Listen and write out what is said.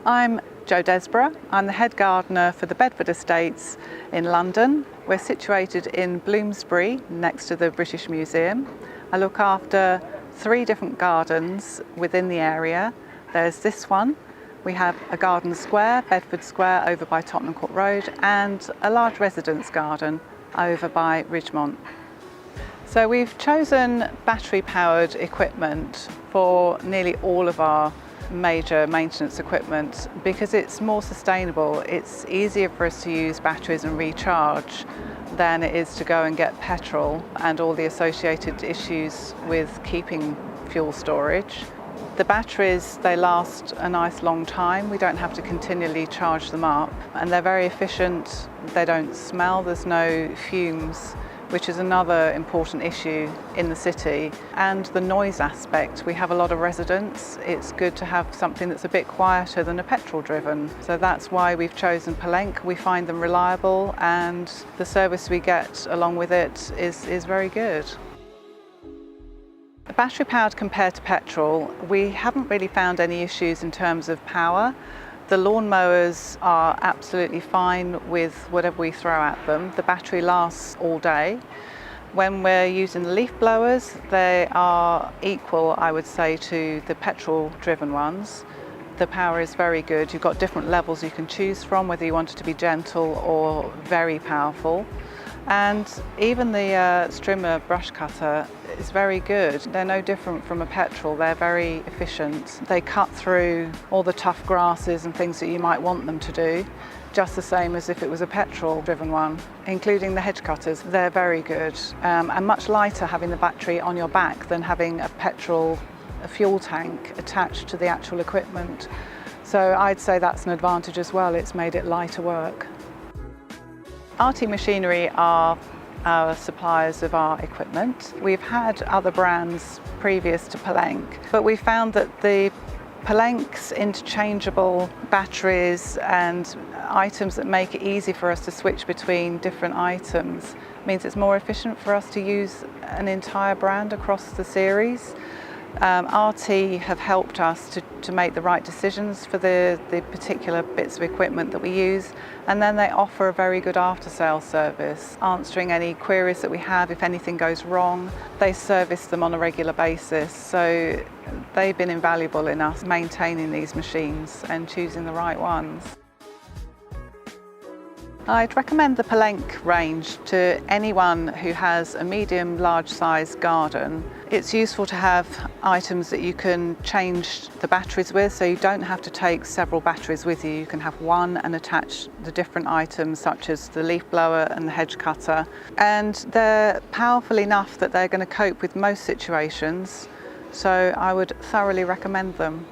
I'm Jo Desborough. I'm the head gardener for the Bedford estates in London. We're situated in Bloomsbury, next to the British Museum. I look after 3 different gardens within the area. There's this one. We have a garden square, Bedford Square, over by Tottenham Court Road, and a large residence garden over by Ridgemont. So we've chosen battery-powered equipment for nearly all of our major maintenance equipment because it's more sustainable. It's easier for us to use batteries and recharge than it is to go and get petrol and all the associated issues with keeping fuel storage. The batteries, they last a nice long time. We don't have to continually charge them up, and they're very efficient. They don't smell, there's no fumes, which is another important issue in the city. And the noise aspect, we have a lot of residents. It's good to have something that's a bit quieter than a petrol driven. So that's why we've chosen Pellenc. We find them reliable, and the service we get along with it is very good. Battery powered compared to petrol, we haven't really found any issues in terms of power. The lawn mowers are absolutely fine with whatever we throw at them. The battery lasts all day. When we're using the leaf blowers, they are equal, I would say, to the petrol-driven ones. The power is very good. You've got different levels you can choose from, whether you want it to be gentle or very powerful. And even the strimmer brush cutter is very good. They're no different from a petrol. They're very efficient. They cut through all the tough grasses and things that you might want them to do, just the same as if it was a petrol-driven one, including the hedge cutters. They're very good and much lighter having the battery on your back than having a fuel tank attached to the actual equipment. So I'd say that's an advantage as well. It's made it lighter work. RT Machinery are our suppliers of our equipment. We've had other brands previous to Pellenc, but we found that the Pellenc's interchangeable batteries and items that make it easy for us to switch between different items means it's more efficient for us to use an entire brand across the series. RT have helped us to make the right decisions for the particular bits of equipment that we use, and then they offer a very good after-sales service, answering any queries that we have if anything goes wrong. They service them on a regular basis, so they've been invaluable in us maintaining these machines and choosing the right ones. I'd recommend the Pellenc range to anyone who has a medium, large size garden. It's useful to have items that you can change the batteries with, so you don't have to take several batteries with you. You can have one and attach the different items such as the leaf blower and the hedge cutter. And they're powerful enough that they're going to cope with most situations, so I would thoroughly recommend them.